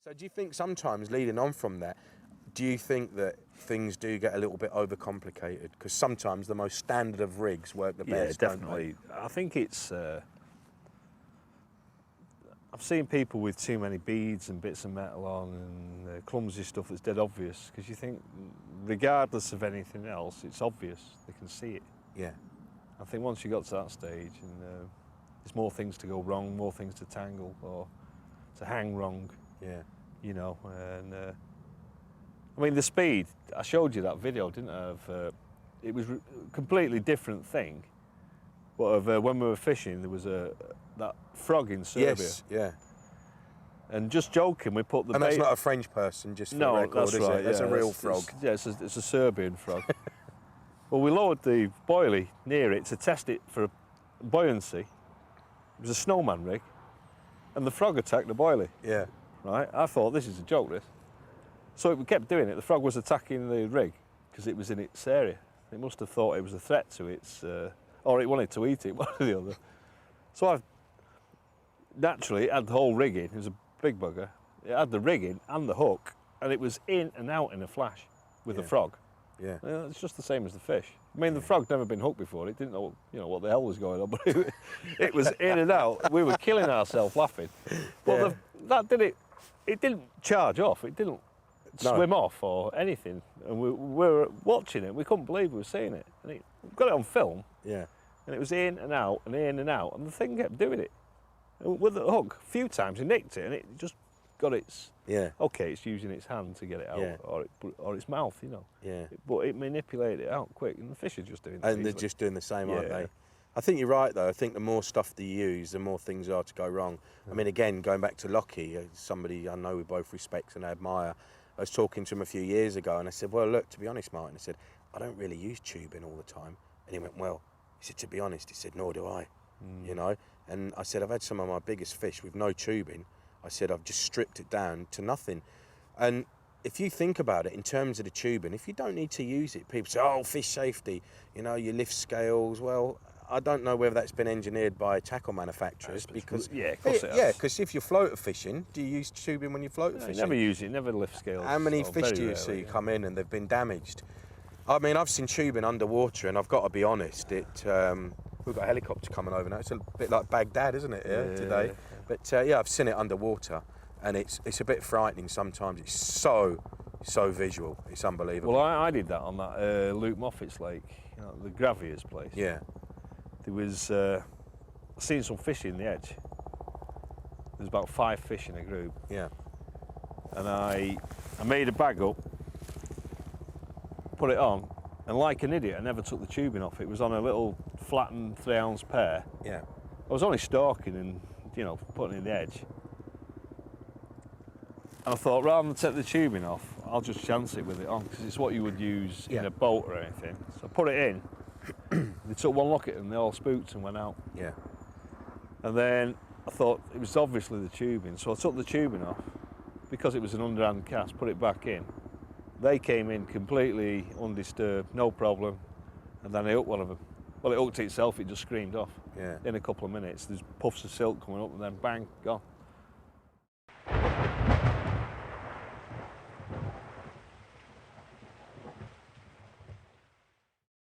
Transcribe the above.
So do you think sometimes, leading on from that, do you think that things do get a little bit overcomplicated? Because sometimes the most standard of rigs work the best. Yeah, definitely. I think it's... I've seen people with too many beads and bits of metal on and clumsy stuff that's dead obvious, because you think, regardless of anything else, it's obvious. They can see it. Yeah. I think once you got to that stage, and there's more things to go wrong, more things to tangle or to hang wrong. Yeah. You know, and I mean the speed. I showed you that video, didn't I? Of it was a completely different thing. But of when we were fishing, there was that frog in Serbia. Yes. Yeah. And just joking, we put the and bait... that's not a French person, just for no, the record, that's is right, it? That's yeah, a real frog. It's a Serbian frog. Well, we lowered the boilie near it to test it for buoyancy. It was a snowman rig, and the frog attacked the boilie. Yeah. Right? I thought, this is a joke, this. So we kept doing it. The frog was attacking the rig because it was in its area. It must have thought it was a threat to its... or it wanted to eat it, one or the other. So naturally, it had the whole rig in. It was a big bugger. It had the rig in and the hook, and it was in and out in a flash with the frog. Yeah. It's just the same as the fish. I mean, the frog'd never been hooked before. It didn't know, what the hell was going on, but it was in and out. We were killing ourselves laughing. But that did it. It didn't charge off. It didn't swim off or anything. And we were watching it. We couldn't believe we were seeing it. And we got it on film. Yeah. And it was in and out and in and out. And the thing kept doing it. And with the hook, a few times, he nicked it and it just got its... Yeah. Okay, it's using its hand to get it out, or its mouth, Yeah. But it manipulated it out quick, and the fish are just doing that. And they're just doing the same, aren't they? I think you're right, though. I think the more stuff that you use, the more things are to go wrong. I mean, again, going back to Lockie, somebody I know we both respect and admire, I was talking to him a few years ago, and I said, well, look, to be honest, Martin, I said, I don't really use tubing all the time. And he went, well, he said, to be honest, he said, nor do I, And I said, I've had some of my biggest fish with no tubing. I said, I've just stripped it down to nothing. And if you think about it in terms of the tubing, if you don't need to use it, people say, oh, fish safety, your lift scales. Well, I don't know whether that's been engineered by tackle manufacturers because... Yeah, of course it has. Yeah, because if you're floater fishing, do you use tubing when you're floater fishing? Never use it, never lift scales. How many fish do you see come in and they've been damaged? I mean, I've seen tubing underwater, and I've got to be honest, we've got a helicopter coming over now. It's a bit like Baghdad, isn't it, today? Yeah. But I've seen it underwater, and it's a bit frightening sometimes. It's so visual. It's unbelievable. Well, I did that on that Luke Moffat's lake, the Gravier's place. Yeah. There was, I seen some fish in the edge. There's about 5 fish in a group. Yeah. And I made a bag up, put it on, and like an idiot, I never took the tubing off. It was on a little flattened 3-ounce pair. Yeah. I was only stalking and, putting it in the edge. And I thought, rather than take the tubing off, I'll just chance it with it on, because it's what you would use in a boat or anything. So I put it in. They took one look at it and they all spooked and went out. Yeah. And then I thought it was obviously the tubing, so I took the tubing off because it was an underhand cast, put it back in. They came in completely undisturbed, no problem, and then I hooked one of them. Well, it hooked itself, it just screamed off. Yeah. In a couple of minutes, there's puffs of silk coming up and then bang, gone.